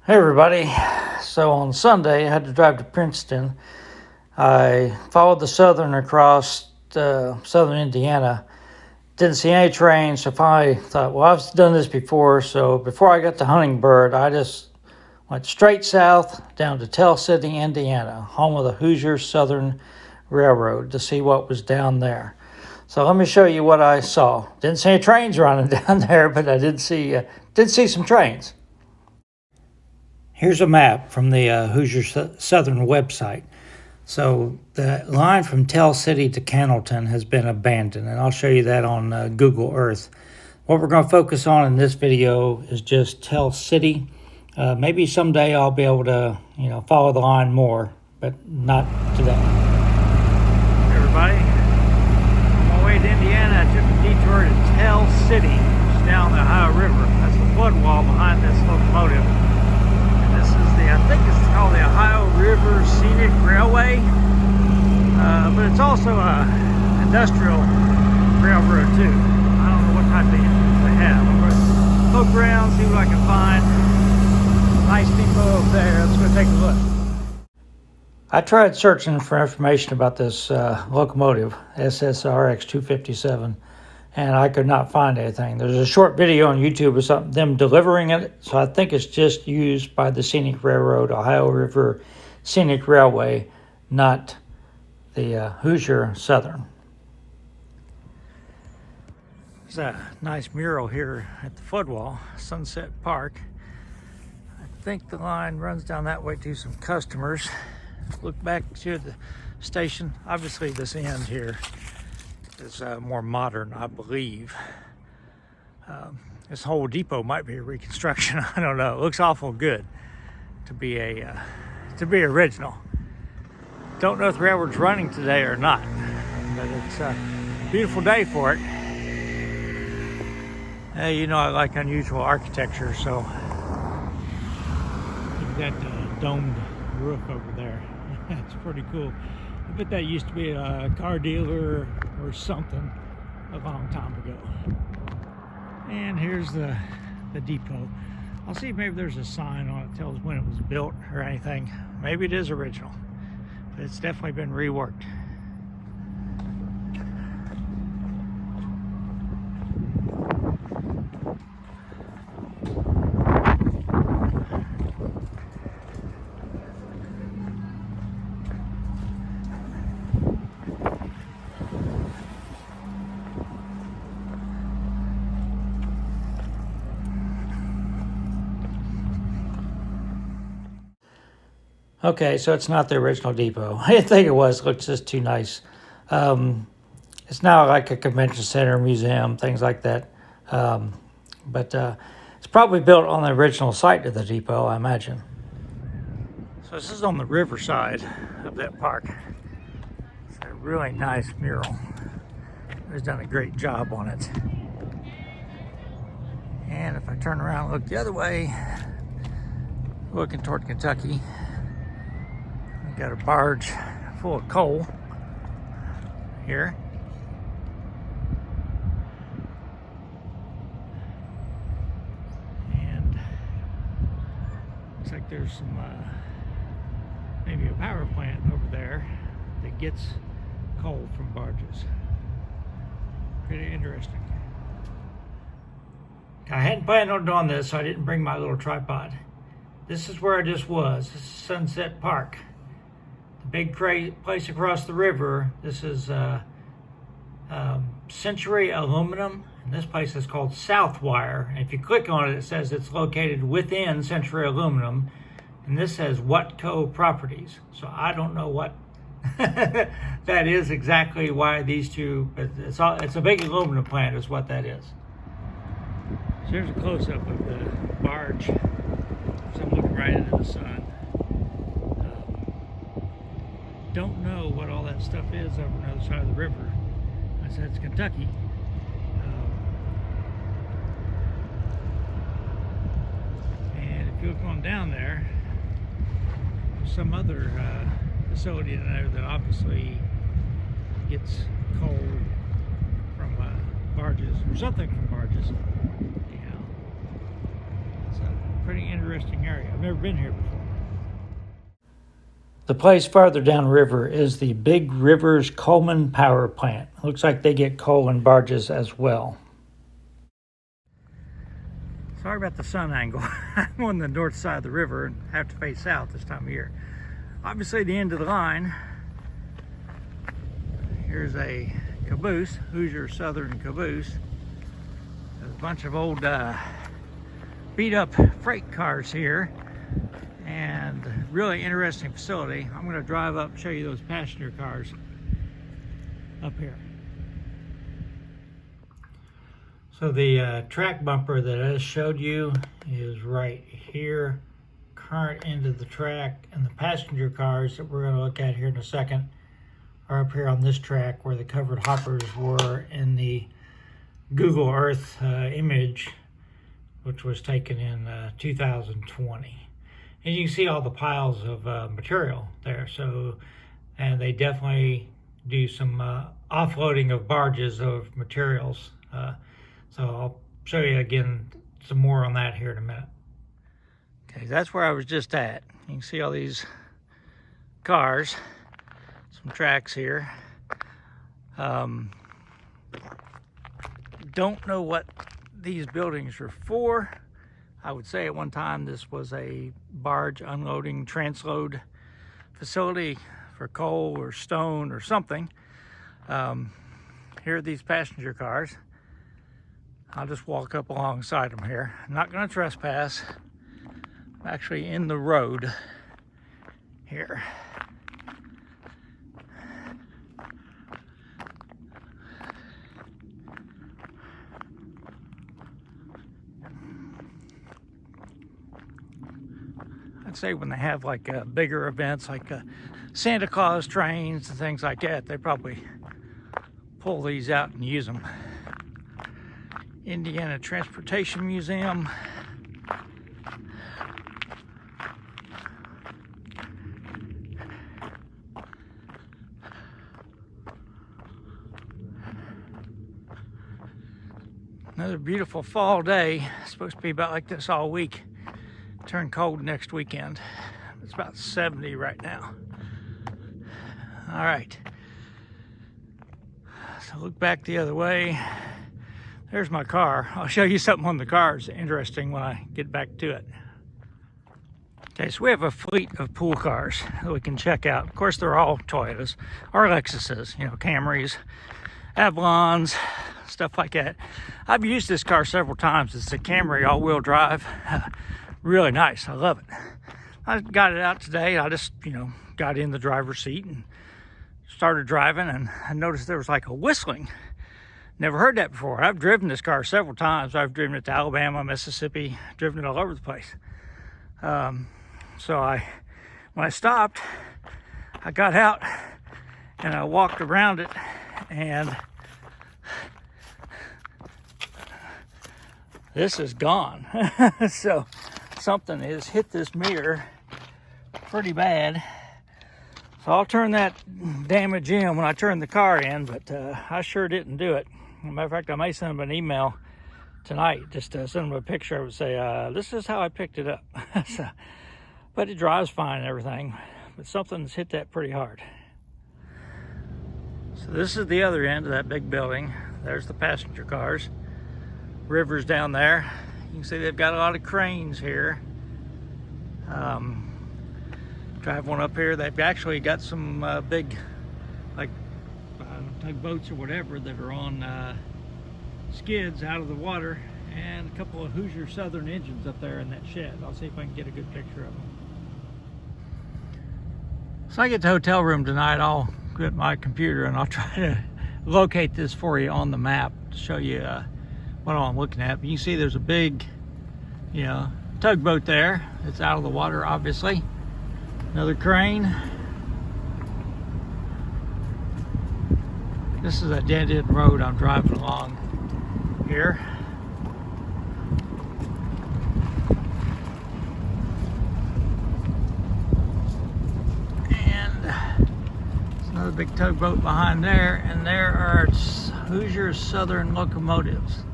Hey everybody. So on Sunday I had to drive to Princeton. I followed the Southern across southern Indiana. Didn't see any trains, so finally thought, well, I've done this before. So before I got to Huntingbird, I just went straight south down to Tell City, Indiana, home of the Hoosier Southern Railroad, to see what was down there. So let me show you what I saw. Didn't see any trains running down there, but I did see some trains. Here's a map from the Hoosier Southern website. So the line from Tell City to Cannelton has been abandoned, and I'll show you that on Google Earth. What we're going to focus on in this video is just Tell City. Maybe someday I'll be able to, follow the line more, but not today. Hey everybody, on my way to Indiana, I took a detour to Tell City, which is down the Ohio River. That's the flood wall behind this locomotive. I think it's called the Ohio River Scenic Railway, but it's also an industrial railroad too. I don't know what type of engines they have. I'm going to poke around, see what I can find. Nice depot over there. Let's go take a look. I tried searching for information about this locomotive, SSRX 257. And I could not find anything. There's a short video on YouTube of them delivering it, so I think it's just used by the Scenic Railroad, Ohio River Scenic Railway, not the Hoosier Southern. There's a nice mural here at the floodwall, Sunset Park. I think the line runs down that way to some customers. Look back to the station. Obviously this end here is more modern, I believe. This whole depot might be a reconstruction. I don't know. It looks awful good to be original. Don't know if the railroad's running today or not, but it's a beautiful day for it. I like unusual architecture, so look at that domed roof over there. That's pretty cool. I bet that used to be a car dealer or something a long time ago. And here's the depot. I'll see if maybe there's a sign on it that tells when it was built or anything. Maybe it is original, but it's definitely been reworked. Okay, so it's not the original depot. I didn't think it was. It looks just too nice. It's now like a convention center, museum, things like that. But it's probably built on the original site of the depot, I imagine. So this is on the riverside of that park. It's a really nice mural. It's done a great job on it. And if I turn around and look the other way, looking toward Kentucky, got a barge full of coal here. And looks like there's some, maybe a power plant over there that gets coal from barges. Pretty interesting. I hadn't planned on doing this, so I didn't bring my little tripod. This is where I just was. This is Sunset Park. Big place across the river. This is Century Aluminum, and this place is called Southwire. And if you click on it, it says it's located within Century Aluminum, and this says Watco Properties. So I don't know what that is exactly. Why these two? But it's a big aluminum plant, is what that is. So here's a close-up of the barge. So I'm looking right into the sun. Don't know what all that stuff is over on the other side of the river. I said it's Kentucky. And if you look on down there, there's some other facility in there that obviously gets coal from barges, or something from barges. So pretty interesting area. I've never been here before. The place farther downriver is the Big Rivers Coleman Power Plant. Looks like they get coal and barges as well. Sorry about the sun angle. I'm on the north side of the river and have to face south this time of year. Obviously the end of the line. Here's a caboose, Hoosier Southern caboose. There's a bunch of old beat up freight cars here. And really interesting facility. I'm going to drive up and show you those passenger cars up here. So the track bumper that I just showed you is right here, current end of the track, and the passenger cars that we're going to look at here in a second are up here on this track where the covered hoppers were in the Google Earth image, which was taken in 2020. And you can see all the piles of material there. So, and they definitely do some offloading of barges of materials. So I'll show you again some more on that here in a minute. Okay, that's where I was just at. You can see all these cars, some tracks here. Don't know what these buildings are for. I would say at one time this was a barge unloading transload facility for coal or stone or something. Here are these passenger cars. I'll just walk up alongside them here. I'm not going to trespass. I'm actually in the road here. I'd say when they have like bigger events like Santa Claus trains and things like that, they probably pull these out and use them. Indiana Transportation Museum. Another beautiful fall day. It's supposed to be about like this all week. Turn cold next weekend. It's about 70 right now. All right. So look back the other way. There's my car. I'll show you something on the car. It's interesting when I get back to it. Okay, so we have a fleet of pool cars that we can check out. Of course, they're all Toyotas or Lexuses, you know, Camrys, Avalons, stuff like that. I've used this car several times. It's a Camry all-wheel drive. Really nice. I love it. I got it out today. I just, you know, got in the driver's seat and started driving, and I noticed there was like a whistling. Never heard that before. I've driven this car several times. I've driven it to Alabama, Mississippi, driven it all over the place. So when I stopped, I got out and I walked around it, and this is gone. So something has hit this mirror pretty bad. So I'll turn that damage in when I turn the car in, but I sure didn't do it. As a matter of fact, I may send them an email tonight, just to send them a picture. I would say, this is how I picked it up. So, but it drives fine and everything, but something's hit that pretty hard. So this is the other end of that big building. There's the passenger cars. River's down there. You can see they've got a lot of cranes here. Drive one up here. They've actually got some big, like, tugboats or whatever that are on skids out of the water, and a couple of Hoosier Southern engines up there in that shed. I'll see if I can get a good picture of them. So I get to the hotel room tonight, I'll get my computer and I'll try to locate this for you on the map to show you what all I'm looking at. But you can see there's a big, you know, tugboat there. It's out of the water, obviously. Another crane. This is a dead-end road I'm driving along here. And there's another big tugboat behind there, and there are Hoosier Southern locomotives.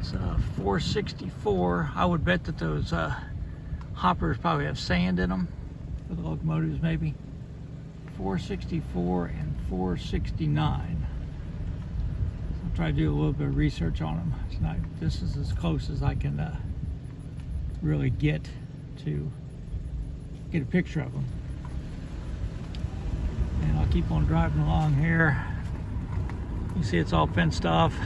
It's 464. I would bet that those hoppers probably have sand in them for the locomotives, maybe. 464 and 469. I'll try to do a little bit of research on them. It's not. This is as close as I can really get to get a picture of them. And I'll keep on driving along here. You see it's all fenced off.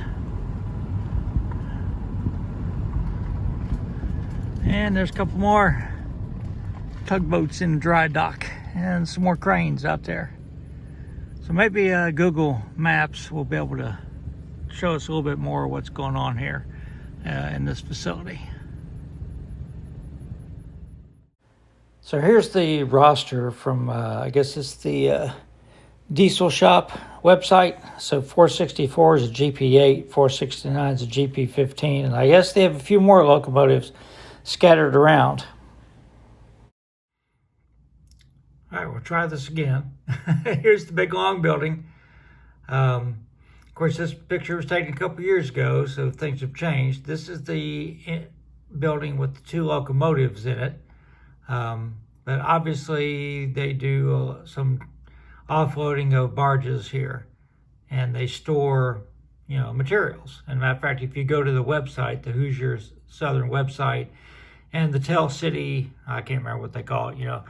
And there's a couple more tugboats in the dry dock and some more cranes out there. So maybe Google Maps will be able to show us a little bit more of what's going on here in this facility. So here's the roster from, I guess it's the Diesel Shop website. So 464 is a GP8, 469 is a GP15, and I guess they have a few more locomotives scattered around. All right, we'll try this again. Here's the big long building. Of course, this picture was taken a couple years ago, so things have changed. This is the building with the two locomotives in it. But obviously they do some offloading of barges here, and they store, materials. And matter of fact, if you go to the website, the Hoosier Southern website, and the Tell City, I can't remember what they call it,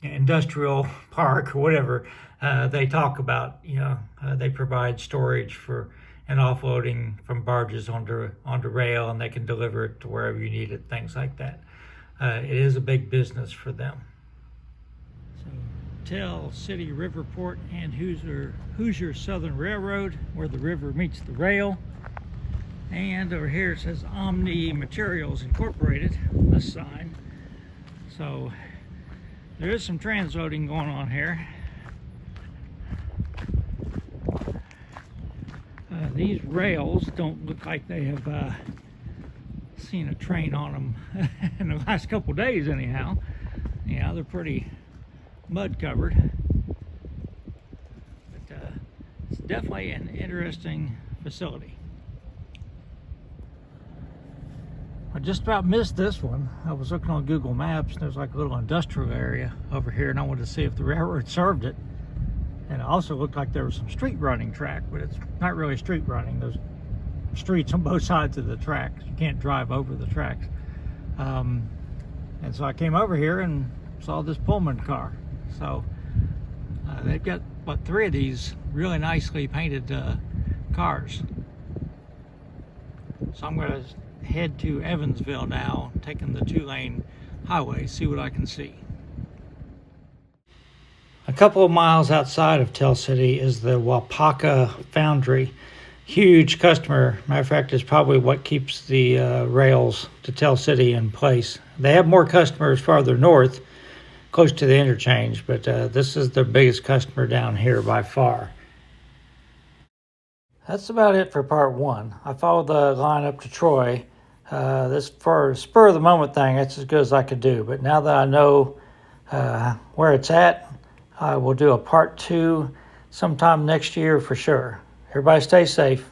industrial park or whatever, they talk about, they provide storage for and offloading from barges onto rail, and they can deliver it to wherever you need it, things like that. It is a big business for them. So Tell City Riverport and Hoosier Southern Railroad, where the river meets the rail. And over here it says Omni Materials Incorporated on this sign. So there is some transloading going on here. These rails don't look like they have seen a train on them in the last couple days anyhow. Yeah, they're pretty mud covered. But it's definitely an interesting facility. I just about missed this one. I was looking on Google Maps, and there's like a little industrial area over here, and I wanted to see if the railroad served it. And it also looked like there was some street running track, but it's not really street running. There's streets on both sides of the tracks. You can't drive over the tracks. And so I came over here and saw this Pullman car. So they've got, what, 3 of these really nicely painted cars. So I'm going to head to Evansville now, taking the 2-lane highway, see what I can see. A couple of miles outside of Tell City is the Wapaka Foundry. Huge customer. Matter of fact, it's probably what keeps the rails to Tell City in place. They have more customers farther north, close to the interchange, but this is their biggest customer down here by far. That's about it for part 1. I followed the line up to Troy. This for a spur of the moment thing, that's as good as I could do. But now that I know where it's at, I will do a part 2 sometime next year for sure. Everybody stay safe.